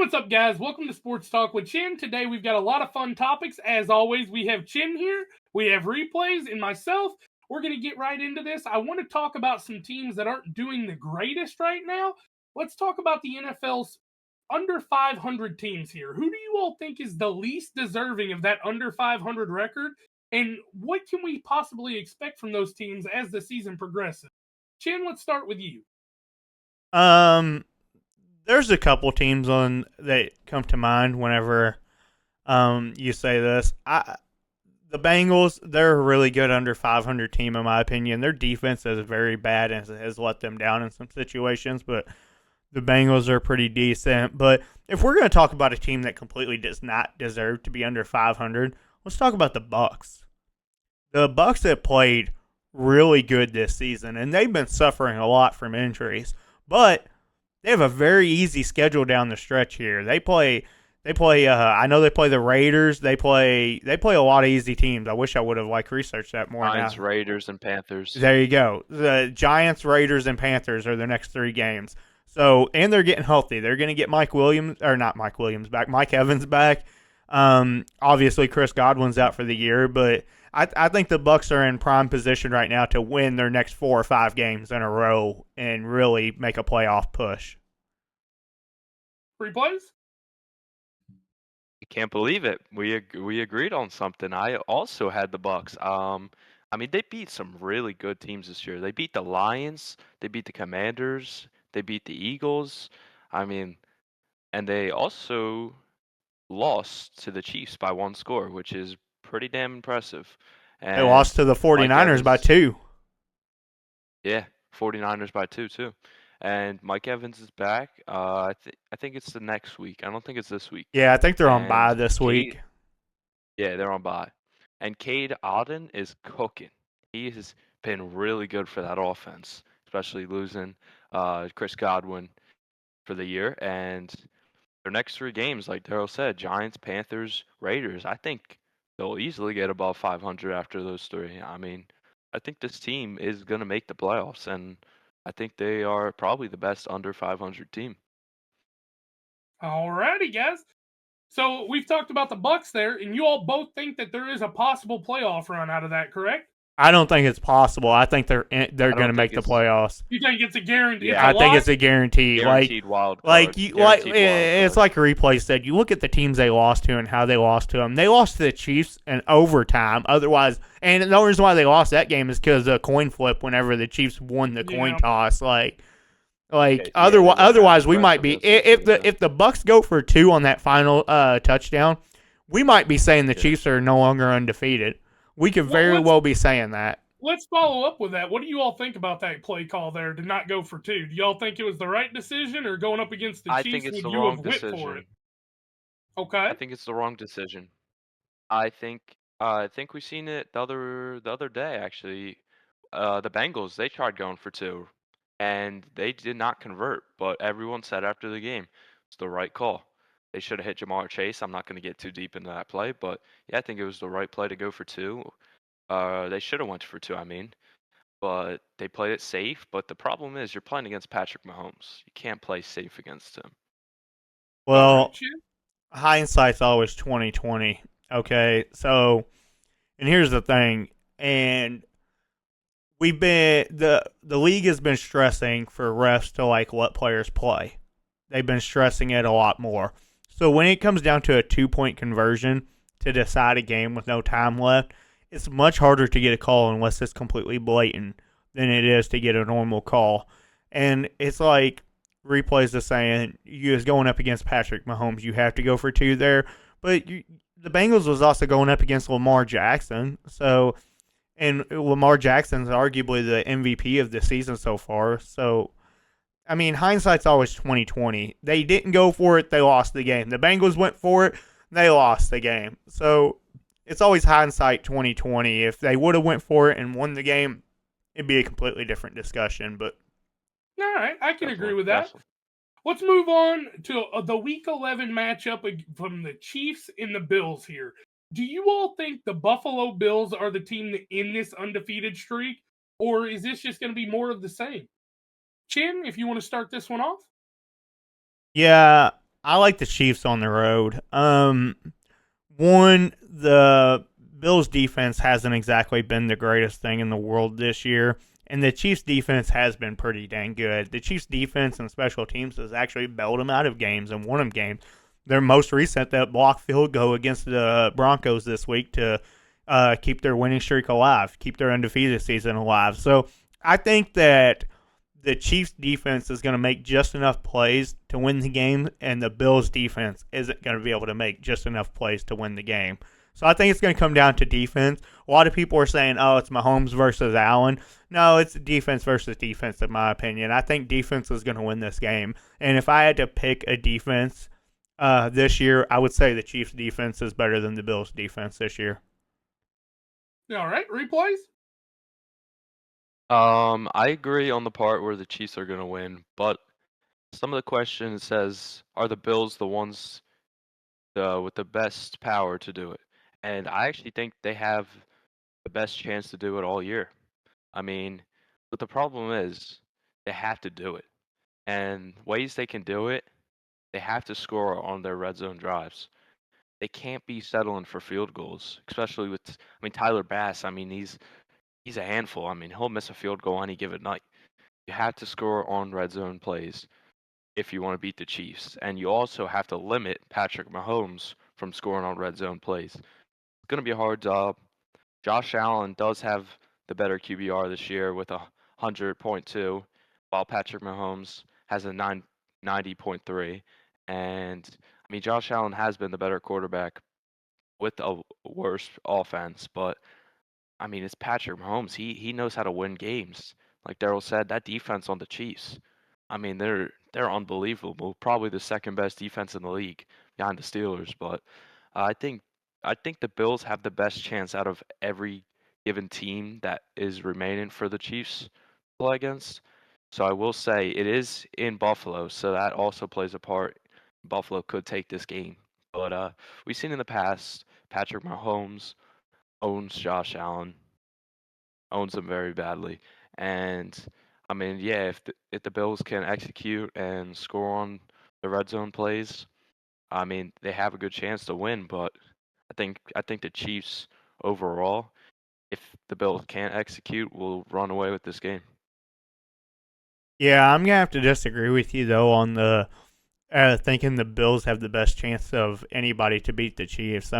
what's up, guys? Welcome to Sports Talk with Chinn. Today we've got a lot of fun topics. As always, we have Chinn here, we have replays, and myself. We're going to get right into this. I want to talk about some teams that aren't doing the greatest right now. Let's talk about the NFL's under 500 teams here. Who do you all think is the least deserving of that under 500 record? And what can we possibly expect from those teams as the season progresses? Chinn, let's start with you. There's a couple teams on that come to mind whenever you say this. The Bengals, they're a really good under 500 team in my opinion. Their defense is very bad and has let them down in some situations, but the Bengals are pretty decent. But if we're going to talk about a team that completely does not deserve to be under 500, let's talk about the Bucs. The Bucs have played really good this season, and they've been suffering a lot from injuries. But they have a very easy schedule down the stretch here. They play. I know they play the Raiders. They play a lot of easy teams. I wish I would have researched that more. Giants, now. Raiders, and Panthers. There you go. The Giants, Raiders, and Panthers are their next 3 games. So, and they're getting healthy. They're going to get Mike Evans back. Obviously, Chris Godwin's out for the year, but I think the Bucs are in prime position right now to win their next 4 or 5 games in a row and really make a playoff push. Replays? I can't believe it. We agreed on something. I also had the Bucs. They beat some really good teams this year. They beat the Lions. They beat the Commanders. They beat the Eagles. And they also lost to the Chiefs by 1 score, which is pretty damn impressive. And they lost to the 49ers by 2. Yeah, 49ers by 2 too. And Mike Evans is back. I think it's the next week. I don't think it's this week. Yeah, I think they're on bye this week. Yeah, they're on bye. And Cade Otton is cooking. He has been really good for that offense, especially losing Chris Godwin for the year. And their next 3 games, like Daryl said, Giants, Panthers, Raiders, I think they'll easily get above 500 after those 3. I think this team is going to make the playoffs, and I think they are probably the best under 500 team. Alrighty, guys. So we've talked about the Bucs there, and you all both think that there is a possible playoff run out of that, correct? I don't think it's possible. I think they're going to make the playoffs. You think it's a guarantee? Yeah, I think it's a guarantee. Guaranteed wild card. It's like Replay said. You look at the teams they lost to and how they lost to them. They lost to the Chiefs in overtime. Otherwise, and the only reason why they lost that game is because of a coin flip. Whenever the Chiefs won the coin toss, otherwise we might be if the Bucs go for 2 on that final touchdown, we might be saying the Chiefs are no longer undefeated. We could very well be saying that. Let's follow up with that. What do you all think about that play call there to not go for 2? Do y'all think it was the right decision, or going up against the Chiefs? I think it's the wrong decision. For it? Okay. I think it's the wrong decision. I think we seen it the other day actually. The Bengals, they tried going for 2, and they did not convert. But everyone said after the game, it's the right call. They should have hit Jamar Chase. I'm not going to get too deep into that play, but yeah, I think it was the right play to go for 2. They should have went for 2, but they played it safe. But the problem is you're playing against Patrick Mahomes. You can't play safe against him. Well, hindsight's always 20/20. Okay, so, and here's the thing, and we've been the league has been stressing for refs to let players play. They've been stressing it a lot more. So when it comes down to a 2-point conversion to decide a game with no time left, it's much harder to get a call unless it's completely blatant than it is to get a normal call. And it's like Replays is saying, you is going up against Patrick Mahomes, you have to go for 2 there. But the Bengals was also going up against Lamar Jackson. And Lamar Jackson's arguably the MVP of the season so far. So, hindsight's always 20/20. They didn't go for it, they lost the game. The Bengals went for it, they lost the game. So it's always hindsight 20/20. If they would have went for it and won the game, it'd be a completely different discussion. But all right, I can agree with that. Let's move on to the Week 11 matchup from the Chiefs and the Bills here. Do you all think the Buffalo Bills are the team that in this undefeated streak, or is this just going to be more of the same? Chinn, if you want to start this one off. Yeah, I like the Chiefs on the road. One, the Bills' defense hasn't exactly been the greatest thing in the world this year, and the Chiefs' defense has been pretty dang good. The Chiefs' defense and special teams has actually bailed them out of games and won them games. Their most recent, that blocked field goal against the Broncos this week to keep their winning streak alive, keep their undefeated season alive. So I think that the Chiefs' defense is going to make just enough plays to win the game, and the Bills' defense isn't going to be able to make just enough plays to win the game. So I think it's going to come down to defense. A lot of people are saying, oh, it's Mahomes versus Allen. No, it's defense versus defense, in my opinion. I think defense is going to win this game. And if I had to pick a defense this year, I would say the Chiefs' defense is better than the Bills' defense this year. All right, replays? I agree on the part where the Chiefs are going to win, but some of the questions says, are the Bills the ones with the best power to do it? And I actually think they have the best chance to do it all year. I mean, but the problem is they have to do it. And ways they can do it, they have to score on their red zone drives. They can't be settling for field goals, especially with, Tyler Bass. He's a handful. He'll miss a field goal any given night. You have to score on red zone plays if you want to beat the Chiefs. And you also have to limit Patrick Mahomes from scoring on red zone plays. It's going to be a hard job. Josh Allen does have the better QBR this year with 100.2, while Patrick Mahomes has a 90.3. And, Josh Allen has been the better quarterback with a worse offense, but it's Patrick Mahomes. He knows how to win games. Like Daryl said, that defense on the Chiefs, they're unbelievable. Probably the second best defense in the league behind the Steelers. But I think the Bills have the best chance out of every given team that is remaining for the Chiefs to play against. So I will say it is in Buffalo, so that also plays a part. Buffalo could take this game, but we've seen in the past Patrick Mahomes owns Josh Allen, owns him very badly. And yeah, if the Bills can execute and score on the red zone plays, they have a good chance to win. But I think the Chiefs overall, if the Bills can't execute, will run away with this game. Yeah, I'm gonna have to disagree with you though on the thinking the Bills have the best chance of anybody to beat the Chiefs.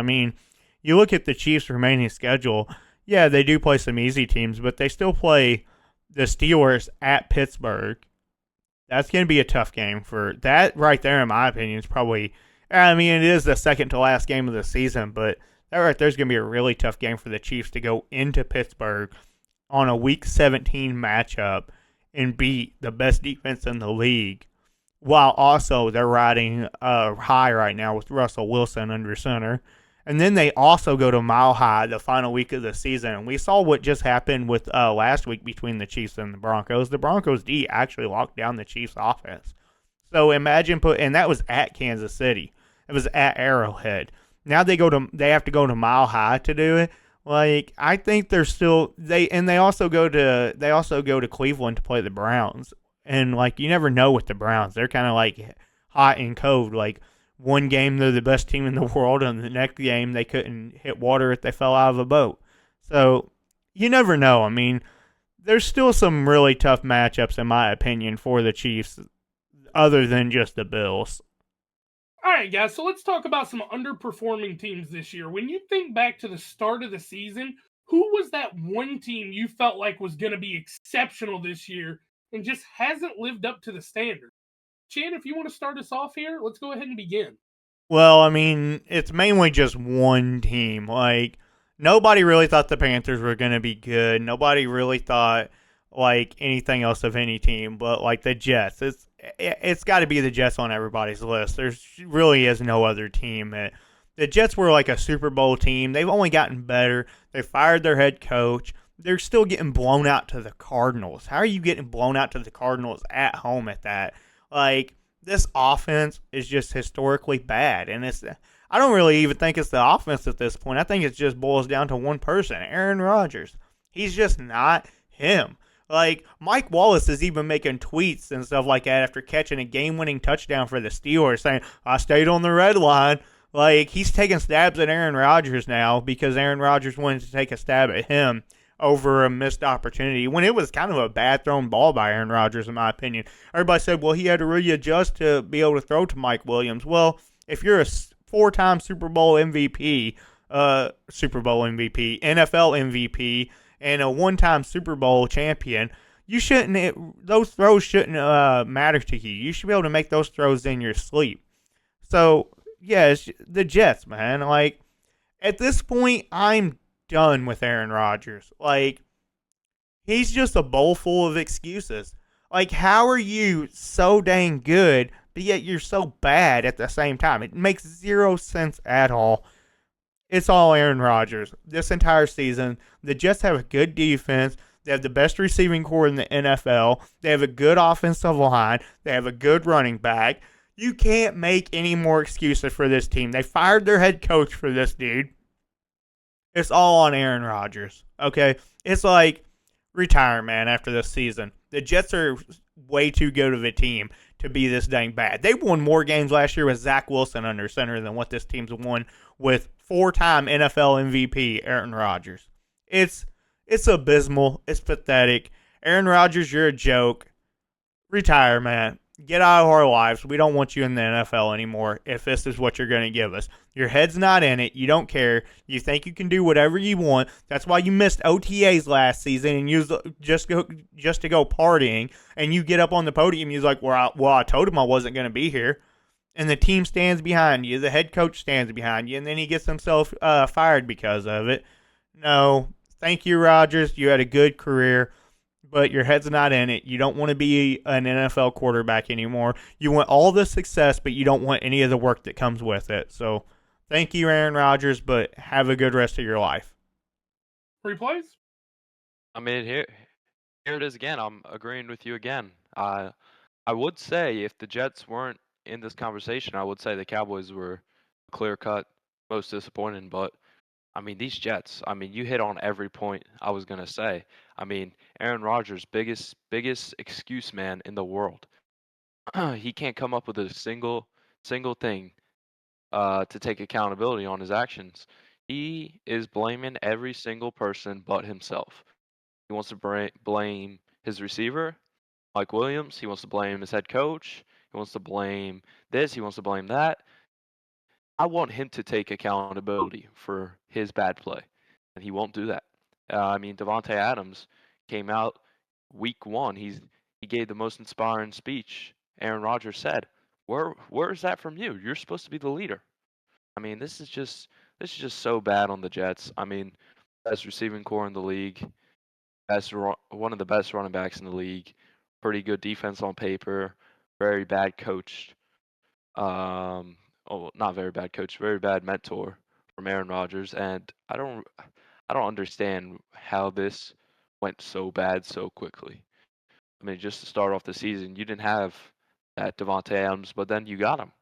You look at the Chiefs' remaining schedule, yeah, they do play some easy teams, but they still play the Steelers at Pittsburgh. That's going to be a tough game for that right there, in my opinion, is probably, it is the second to last game of the season, but that right there is going to be a really tough game for the Chiefs to go into Pittsburgh on a Week 17 matchup and beat the best defense in the league, while also they're riding high right now with Russell Wilson under center. And then they also go to Mile High the final week of the season. And we saw what just happened with last week between the Chiefs and the Broncos. The Broncos D actually locked down the Chiefs offense. So imagine and that was at Kansas City. It was at Arrowhead. Now they have to go to Mile High to do it. Like, I think they're still they also go to Cleveland to play the Browns. And like, you never know with the Browns. They're kind of like hot and cold. Like, one game they're the best team in the world, and the next game they couldn't hit water if they fell out of a boat. So you never know. There's still some really tough matchups, in my opinion, for the Chiefs, other than just the Bills. All right, guys, so let's talk about some underperforming teams this year. When you think back to the start of the season, who was that one team you felt like was going to be exceptional this year and just hasn't lived up to the standard? Chinn, if you want to start us off here, let's go ahead and begin. Well, it's mainly just one team. Like, nobody really thought the Panthers were going to be good. Nobody really thought, like, anything else of any team. But, like, the Jets, it's got to be the Jets on everybody's list. There really is no other team. The Jets were like a Super Bowl team. They've only gotten better. They fired their head coach. They're still getting blown out to the Cardinals. How are you getting blown out to the Cardinals at home at that? Like, this offense is just historically bad, and I don't really even think it's the offense at this point. I think it just boils down to one person, Aaron Rodgers. He's just not him. Like, Mike Wallace is even making tweets and stuff like that after catching a game-winning touchdown for the Steelers, saying, I stayed on the red line. Like, he's taking stabs at Aaron Rodgers now because Aaron Rodgers wanted to take a stab at him over a missed opportunity when it was kind of a bad thrown ball by Aaron Rodgers, in my opinion. Everybody said, well, he had to readjust to be able to throw to Mike Williams. Well, if you're a 4-time Super Bowl MVP, NFL MVP, and a one-time Super Bowl champion, those throws shouldn't matter to you. You should be able to make those throws in your sleep. So, yeah, it's the Jets, man. Like, at this point, I'm done with Aaron Rodgers. Like, he's just a bowl full of excuses. Like, how are you so dang good, but yet you're so bad at the same time? It makes zero sense at all. It's all Aaron Rodgers. This entire season, the Jets have a good defense. They have the best receiving core in the NFL. They have a good offensive line. They have a good running back. You can't make any more excuses for this team. They fired their head coach for this dude. It's all on Aaron Rodgers, okay? It's like retire, man, after this season. The Jets are way too good of a team to be this dang bad. They won more games last year with Zach Wilson under center than what this team's won with 4-time NFL MVP Aaron Rodgers. It's abysmal. It's pathetic. Aaron Rodgers, you're a joke. Retire, man. Get out of our lives. We don't want you in the NFL anymore if this is what you're going to give us. Your head's not in it. You don't care. You think you can do whatever you want. That's why you missed OTAs last season and used just to go partying. And you get up on the podium. You're like, well, I told him I wasn't going to be here. And the team stands behind you. The head coach stands behind you. And then he gets himself fired because of it. No. Thank you, Rodgers. You had a good career. But your head's not in it. You don't want to be an NFL quarterback anymore. You want all the success, but you don't want any of the work that comes with it. So, thank you, Aaron Rodgers, but have a good rest of your life. Replays? I mean, here it is again. I'm agreeing with you again. I would say if the Jets weren't in this conversation, I would say the Cowboys were clear-cut, most disappointing, but I mean, these Jets, I mean, you hit on every point I was going to say. I mean, Aaron Rodgers, biggest excuse man in the world. He can't come up with a single thing to take accountability on his actions. He is blaming every single person but himself. He wants to blame his receiver, Mike Williams. He wants to blame his head coach. He wants to blame this. He wants to blame that. I want him to take accountability for his bad play, and he won't do that. I mean, Davante Adams came out week 1. He gave the most inspiring speech. Aaron Rodgers said, "Where is that from you? You're supposed to be the leader." I mean, this is just so bad on the Jets. I mean, best receiving core in the league, one of the best running backs in the league, pretty good defense on paper, very bad coached. Not very bad coach, very bad mentor from Aaron Rodgers, and I don't understand how this went so bad so quickly. I mean, just to start off the season, you didn't have that Davante Adams, but then you got him,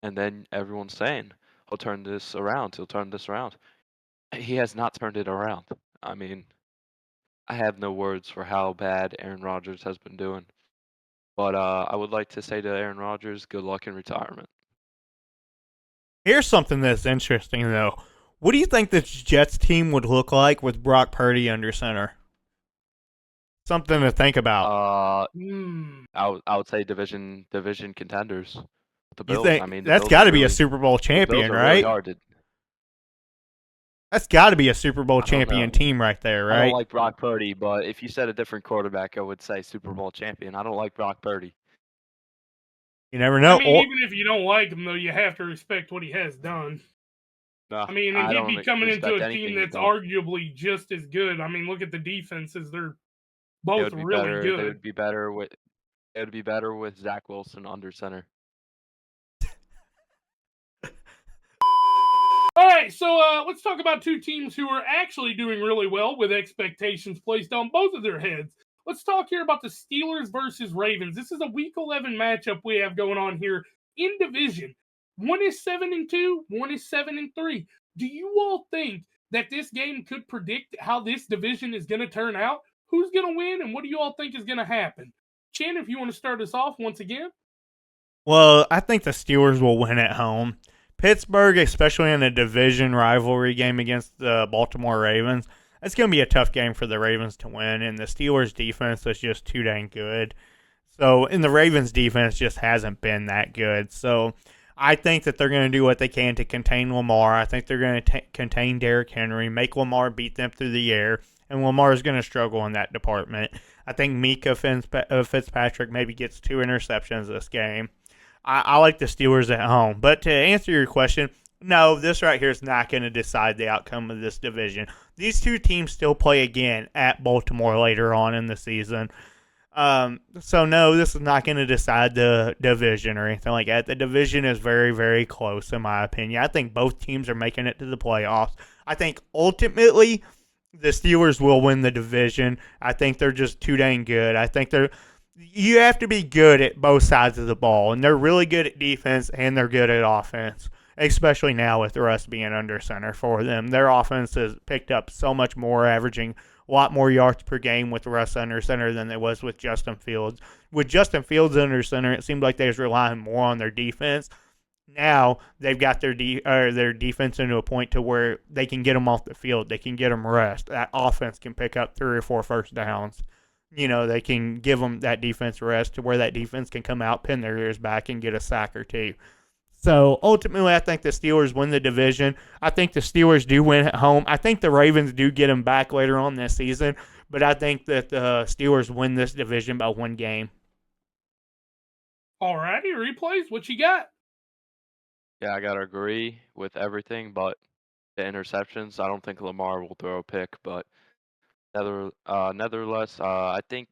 and then everyone's saying he'll turn this around. He'll turn this around. He has not turned it around. I mean, I have no words for how bad Aaron Rodgers has been doing. But I would like to say to Aaron Rodgers, good luck in retirement. Here's something that's interesting, though. What do you think this Jets team would look like with Brock Purdy under center? Something to think about. I would say division contenders. The Bills. You think, I mean, that's got to be a Super Bowl champion, right? Really that's got to be a Super Bowl champion team right there, right? I don't like Brock Purdy, but if you said a different quarterback, I would say Super Bowl champion. I don't like Brock Purdy. You never know. I mean, even if you don't like him, though, you have to respect what he has done. No, I mean, and he'd be coming into a team that's arguably just as good. I mean, look at the defenses; they're both really good. They would be better with Zach Wilson under center. All right, so let's talk about two teams who are actually doing really well with expectations placed on both of their heads. Let's talk here about the Steelers versus Ravens. This is a Week 11 matchup we have going on here in division. One is 7-2, one is 7-3. Do you all think that this game could predict how this division is going to turn out? Who's going to win, and what do you all think is going to happen? Chinn, if you want to start us off once again. Well, I think the Steelers will win at home. Pittsburgh, especially in a division rivalry game against the Baltimore Ravens, it's going to be a tough game for the Ravens to win, and the Steelers' defense is just too dang good. So, and the Ravens' defense just hasn't been that good. So, I think that they're going to do what they can to contain Lamar. I think they're going to contain Derrick Henry, make Lamar beat them through the air, and Lamar is going to struggle in that department. I think Mika Fitzpatrick maybe gets 2 interceptions this game. I like the Steelers at home. But to answer your question, no, this right here is not going to decide the outcome of this division. These two teams still play again at Baltimore later on in the season. So, no, this is not going to decide the division or anything like that. The division is very, very close, in my opinion. I think both teams are making it to the playoffs. I think ultimately the Steelers will win the division. I think they're just too dang good. I think you have to be good at both sides of the ball, and they're really good at defense and they're good at offense, especially now with Russ being under center for them. Their offense has picked up so much more, averaging a lot more yards per game with Russ under center than it was with Justin Fields. With Justin Fields under center, it seemed like they was relying more on their defense. Now they've got their defense into a point to where they can get them off the field. They can get them rest. That offense can pick up 3 or 4 first downs. They can give them that defense rest to where that defense can come out, pin their ears back, and get a sack or 2. So, ultimately, I think the Steelers win the division. I think the Steelers do win at home. I think the Ravens do get them back later on this season, but I think that the Steelers win this division by 1 game. All righty, replays, what you got? Yeah, I got to agree with everything, but the interceptions, I don't think Lamar will throw a pick, but nevertheless, I think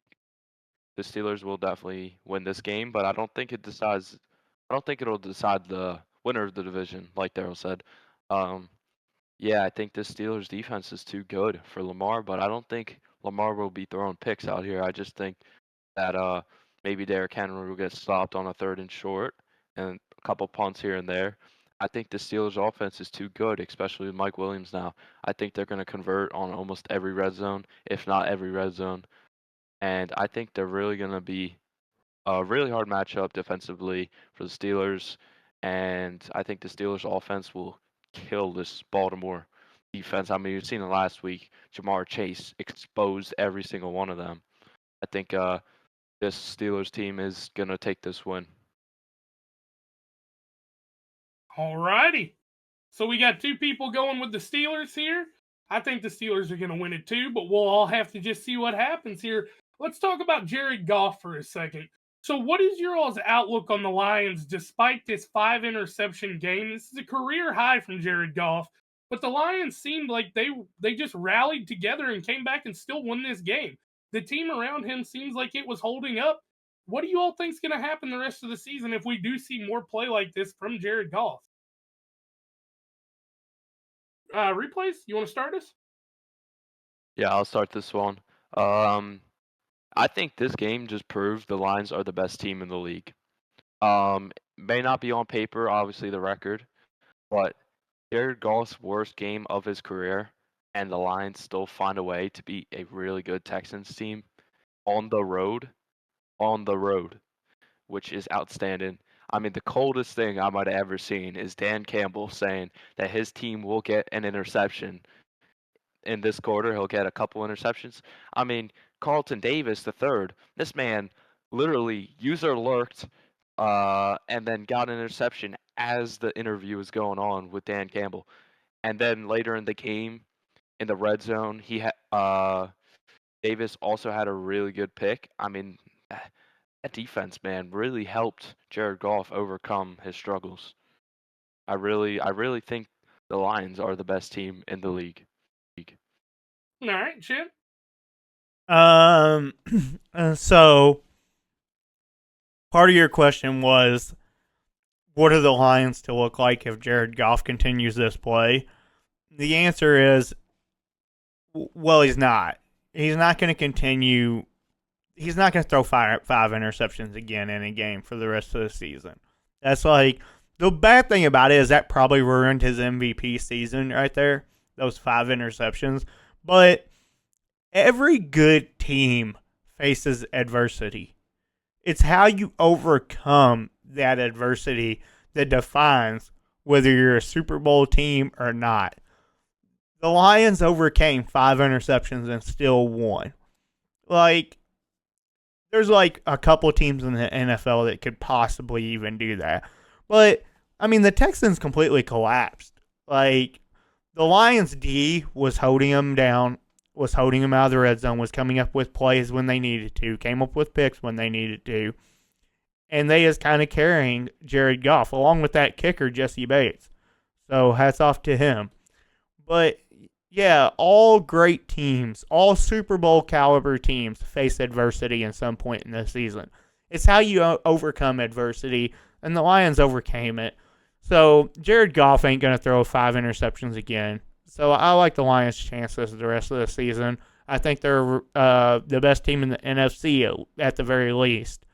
the Steelers will definitely win this game, but I don't think it'll decide the winner of the division, like Daryl said. Yeah, I think the Steelers defense is too good for Lamar, but I don't think Lamar will be throwing picks out here. I just think that maybe Derrick Henry will get stopped on a 3rd and short and a couple punts here and there. I think the Steelers offense is too good, especially with Mike Williams now. I think they're going to convert on almost every red zone, if not every red zone. And I think they're really going to be a really hard matchup defensively for the Steelers. And I think the Steelers offense will kill this Baltimore defense. I mean, you've seen it last week. Jamar Chase exposed every single one of them. I think this Steelers team is going to take this win. All righty. So we got 2 people going with the Steelers here. I think the Steelers are going to win it too, but we'll all have to just see what happens here. Let's talk about Jared Goff for a second. So what is your all's outlook on the Lions despite this 5-interception game? This is a career high from Jared Goff, but the Lions seemed like they just rallied together and came back and still won this game. The team around him seems like it was holding up. What do you all think is going to happen the rest of the season if we do see more play like this from Jared Goff? Replays, you want to start us? Yeah, I'll start this one. I think this game just proved the Lions are the best team in the league. May not be on paper, obviously, the record, but Jared Goff's worst game of his career, and the Lions still find a way to beat a really good Texans team on the road, which is outstanding. I mean, the coldest thing I might have ever seen is Dan Campbell saying that his team will get an interception in this quarter. He'll get a couple interceptions. I mean, Carlton Davis, the third, this man literally user lurked and then got an interception as the interview was going on with Dan Campbell. And then later in the game, in the red zone, Davis also had a really good pick. I mean, that defense, man, really helped Jared Goff overcome his struggles. I really think the Lions are the best team in the league. All right, Chinn. So part of your question was, what are the Lions to look like if Jared Goff continues this play? The answer is, well, he's not. He's not going to continue. He's not going to throw five interceptions again in a game for the rest of the season. That's like, the bad thing about it is that probably ruined his MVP season right there, those 5 interceptions. But every good team faces adversity. It's how you overcome that adversity that defines whether you're a Super Bowl team or not. The Lions overcame 5 interceptions and still won. Like, there's like a couple teams in the NFL that could possibly even do that. But, I mean, the Texans completely collapsed. Like, the Lions' D was holding them down, was holding them out of the red zone, was coming up with plays when they needed to, came up with picks when they needed to. And they is kind of carrying Jared Goff, along with that kicker, Jesse Bates. So, hats off to him. But, yeah, all great teams, all Super Bowl caliber teams face adversity at some point in the season. It's how you overcome adversity, and the Lions overcame it. So, Jared Goff ain't going to throw 5 interceptions again. So, I like the Lions' chances the rest of the season. I think they're the best team in the NFC at the very least.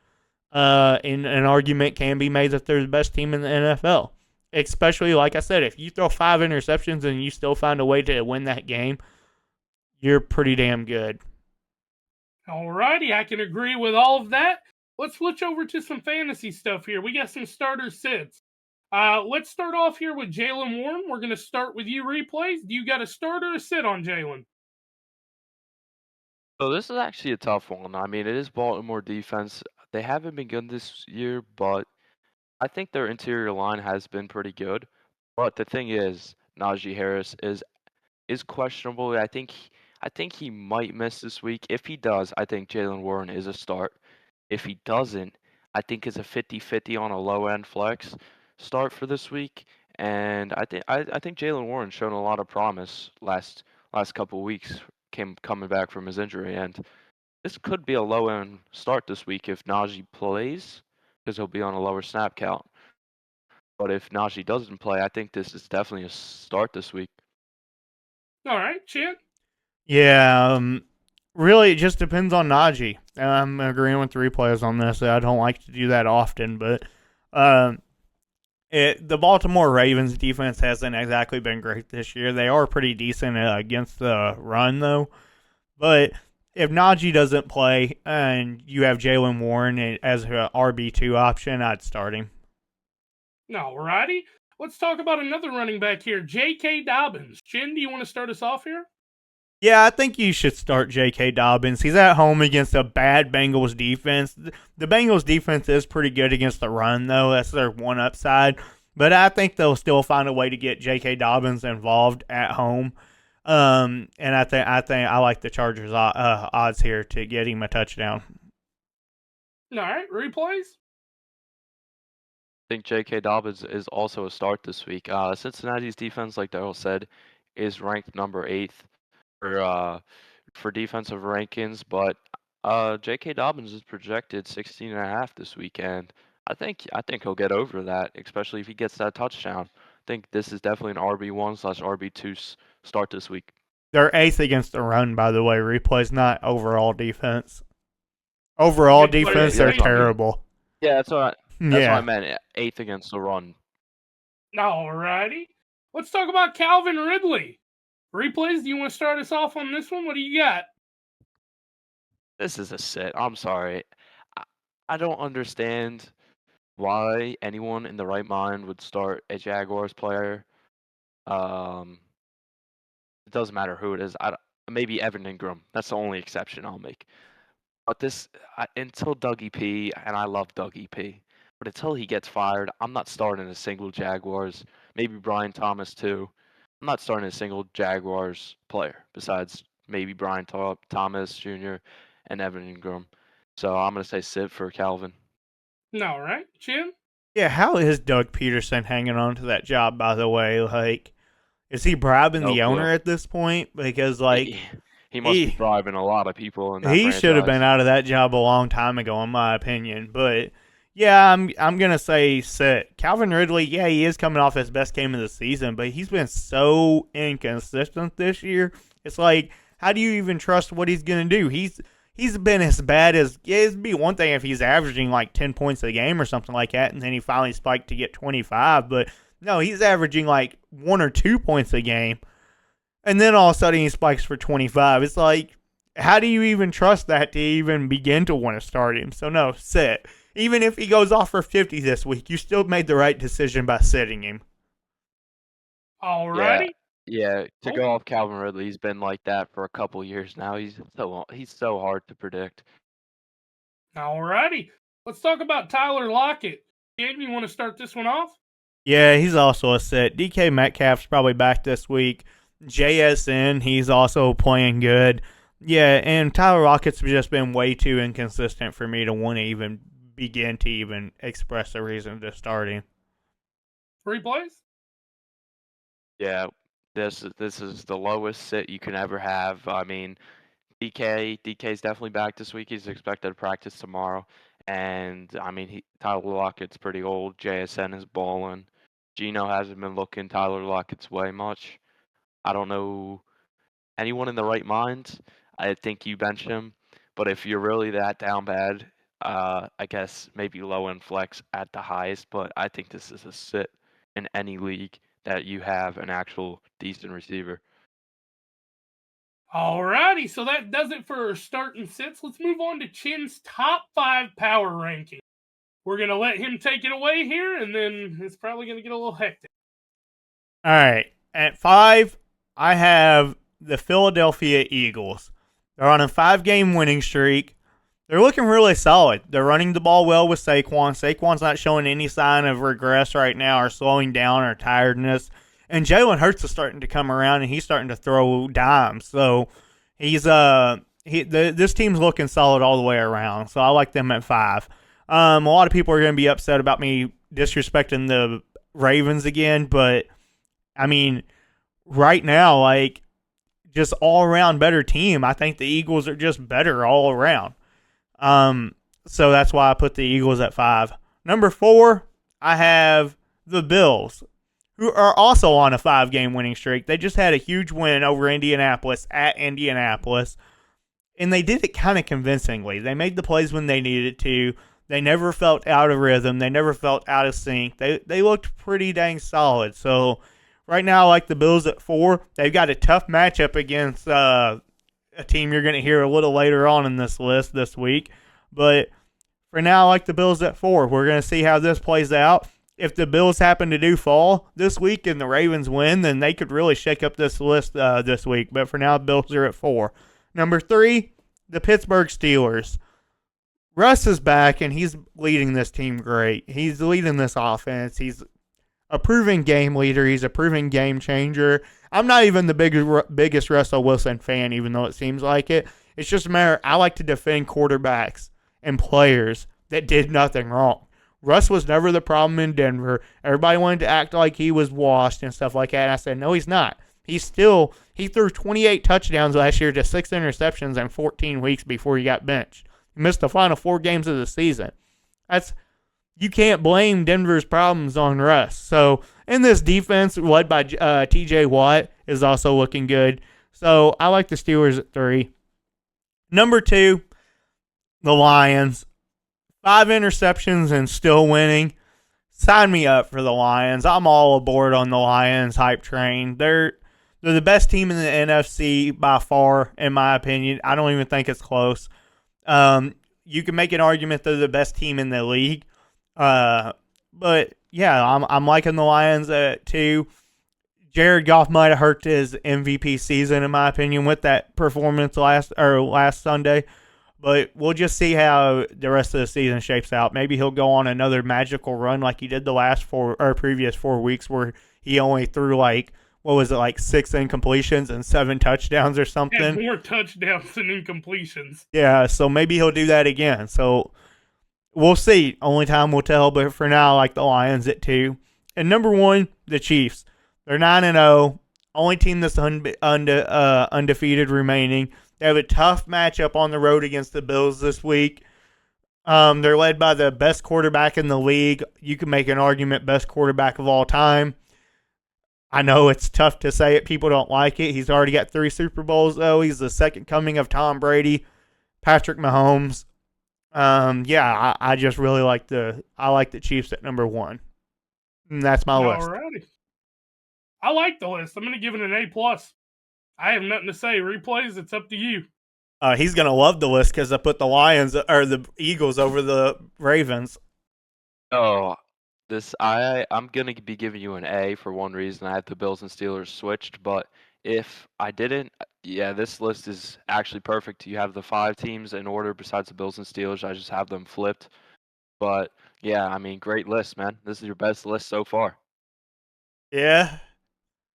And an argument can be made that they're the best team in the NFL. Especially, like I said, if you throw 5 interceptions and you still find a way to win that game, you're pretty damn good. Alrighty, I can agree with all of that. Let's switch over to some fantasy stuff here. We got some starter sits. Let's start off here with Jalen Warren. We're going to start with you, replays. Do you got a start or a sit on Jalen? So this is actually a tough one. I mean, it is Baltimore defense. They haven't been good this year, but I think their interior line has been pretty good. But the thing is, Najee Harris is questionable. I think he might miss this week. If he does, I think Jalen Warren is a start. If he doesn't, I think it's a 50-50 on a low end flex start for this week. And I think Jalen Warren's shown a lot of promise last couple weeks coming back from his injury, and this could be a low end start this week if Najee plays, because he'll be on a lower snap count. But if Najee doesn't play, I think this is definitely a start this week. All right, Chinn? Yeah, really, it just depends on Najee. I'm agreeing with the replays on this. I don't like to do that often, but the Baltimore Ravens defense hasn't exactly been great this year. They are pretty decent against the run, though. But if Najee doesn't play and you have Jalen Warren as an RB2 option, I'd start him. Alrighty. Let's talk about another running back here, J.K. Dobbins. Chinn, do you want to start us off here? Yeah, I think you should start J.K. Dobbins. He's at home against a bad Bengals defense. The Bengals defense is pretty good against the run, though. That's their one upside. But I think they'll still find a way to get J.K. Dobbins involved at home. And I think I like the Chargers odds here to get him a touchdown. All right, replays? I think J.K. Dobbins is also a start this week. Cincinnati's defense, like Daryl said, is ranked number 8th for defensive rankings, but J.K. Dobbins is projected 16.5 this weekend. I think he'll get over that, especially if he gets that touchdown. I think this is definitely an RB1/RB2 start this week. They're 8th against the run, by the way. Replays, not overall defense. Overall defense, they're terrible. Yeah, that's what I meant. 8th against the run. Alrighty. Let's talk about Calvin Ridley. Replays, do you want to start us off on this one? What do you got? This is a sit. I'm sorry. I don't understand why anyone in the right mind would start a Jaguars player. It doesn't matter who it is. Maybe Evan Ingram. That's the only exception I'll make. But until Dougie P, and I love Dougie P, but until he gets fired, I'm not starting a single Jaguars. Maybe Brian Thomas too. I'm not starting a single Jaguars player besides maybe Brian Thomas Jr. and Evan Ingram. So I'm going to say sit for Calvin. All right. Chinn? Yeah, how is Doug Peterson hanging on to that job, by the way? Like, is he bribing the owner at this point? Because, like... He must be bribing a lot of people in that He franchise. should have been out of that job a long time ago, in my opinion. But, yeah, I'm going to say sit. Calvin Ridley, yeah, he is coming off his best game of the season, but he's been so inconsistent this year. It's like, how do you even trust what he's going to do? He's been as bad as... Yeah, it'd be one thing if he's averaging like 10 points a game or something like that, and then he finally spiked to get 25. But, no, he's averaging like 1 or 2 points a game. And then all of a sudden he spikes for 25. It's like, how do you even trust that to even begin to want to start him? So no, sit. Even if he goes off for 50 this week, you still made the right decision by sitting him. Alrighty. Yeah. To go off Calvin Ridley, he's been like that for a couple years now. He's so hard to predict. Alrighty. Let's talk about Tyler Lockett. Ken, you want to start this one off? Yeah, he's also a sit. DK Metcalf's probably back this week. JSN, he's also playing good. Yeah, and Tyler Lockett's just been way too inconsistent for me to want to even begin to even express a reason to start him. 3 plays? Yeah, this is the lowest sit you can ever have. I mean, DK's definitely back this week. He's expected to practice tomorrow. And I mean, Tyler Lockett's pretty old. JSN is balling. Geno hasn't been looking Tyler Lockett's way much. I don't know anyone in the right mind. I think you bench him. But if you're really that down bad, I guess maybe low end flex at the highest. But I think this is a sit in any league that you have an actual decent receiver. Alrighty, so that does it for our start and sits. Let's move on to Chinn's top 5 power ranking. We're going to let him take it away here, and then it's probably going to get a little hectic. All right. At 5, I have the Philadelphia Eagles. They're on a 5-game winning streak. They're looking really solid. They're running the ball well with Saquon. Saquon's not showing any sign of regress right now or slowing down or tiredness. And Jalen Hurts is starting to come around, and he's starting to throw dimes. So this team's looking solid all the way around. So I like them at 5. A lot of people are going to be upset about me disrespecting the Ravens again, but I mean, right now, like, just all around better team. I think the Eagles are just better all around. So that's why I put the Eagles at 5. Number 4, I have the Bills, who are also on a 5-game winning streak. They just had a huge win over Indianapolis at Indianapolis, and they did it kind of convincingly. They made the plays when they needed to. They never felt out of rhythm. They never felt out of sync. They looked pretty dang solid. So right now, I like the Bills at 4. They've got a tough matchup against a team you're going to hear a little later on in this list this week. But for now, I like the Bills at 4. We're going to see how this plays out. If the Bills happen to do fall this week and the Ravens win, then they could really shake up this list this week. But for now, the Bills are at 4. Number 3, the Pittsburgh Steelers. Russ is back, and he's leading this team great. He's leading this offense. He's a proven game leader. He's a proven game changer. I'm not even the biggest Russell Wilson fan, even though it seems like it. It's just a matter, I like to defend quarterbacks and players that did nothing wrong. Russ was never the problem in Denver. Everybody wanted to act like he was washed and stuff like that. And I said, no, he's not. He threw 28 touchdowns last year to 6 interceptions in 14 weeks before he got benched. He missed the final 4 games of the season. You can't blame Denver's problems on Russ. So, and this defense led by TJ Watt is also looking good. So, I like the Steelers at 3. Number 2, the Lions. 5 interceptions and still winning. Sign me up for the Lions. I'm all aboard on the Lions hype train. They're the best team in the NFC by far, in my opinion. I don't even think it's close. You can make an argument they're the best team in the league. But yeah, I'm liking the Lions at 2. Jared Goff might have hurt his MVP season, in my opinion, with that performance last Sunday. But we'll just see how the rest of the season shapes out. Maybe he'll go on another magical run like he did the previous 4 weeks, where he only threw 6 incompletions and 7 touchdowns or something. And more touchdowns than incompletions. Yeah, so maybe he'll do that again. So we'll see. Only time will tell. But for now, I like the Lions at 2. And number 1, the Chiefs. They're 9-0. Only team that's undefeated remaining. They have a tough matchup on the road against the Bills this week. They're led by the best quarterback in the league. You can make an argument best quarterback of all time. I know it's tough to say it. People don't like it. He's already got 3 Super Bowls, though. He's the second coming of Tom Brady, Patrick Mahomes. I just really like the Chiefs at number 1. And that's my list. Alrighty. I like the list. I'm going to give it an A+. I have nothing to say. Replays, it's up to you. He's gonna love the list because I put the Lions or the Eagles over the Ravens. Oh, I'm gonna be giving you an A for one reason. I have the Bills and Steelers switched, but if I didn't, yeah, this list is actually perfect. You have the 5 teams in order besides the Bills and Steelers. I just have them flipped. But yeah, I mean, great list, man. This is your best list so far. Yeah.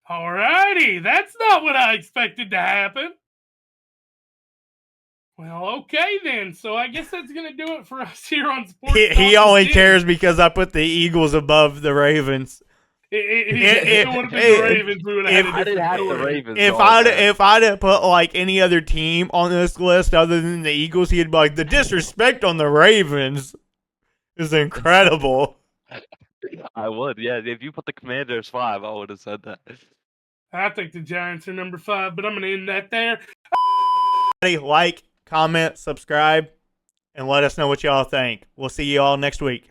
Alrighty, that's not what I expected to happen. Well, okay then. So I guess that's gonna do it for us here on Sports. He only cares because I put the Eagles above the Ravens. It would have been the Ravens. We would have had a different story. The Ravens. If I didn't put like any other team on this list other than the Eagles, he'd be like, the disrespect on the Ravens is incredible. I would, yeah. If you put the Commanders 5, I would have said that. I think the Giants are number 5, but I'm gonna end that there. Like, comment, subscribe, and let us know what y'all think. We'll see you all next week.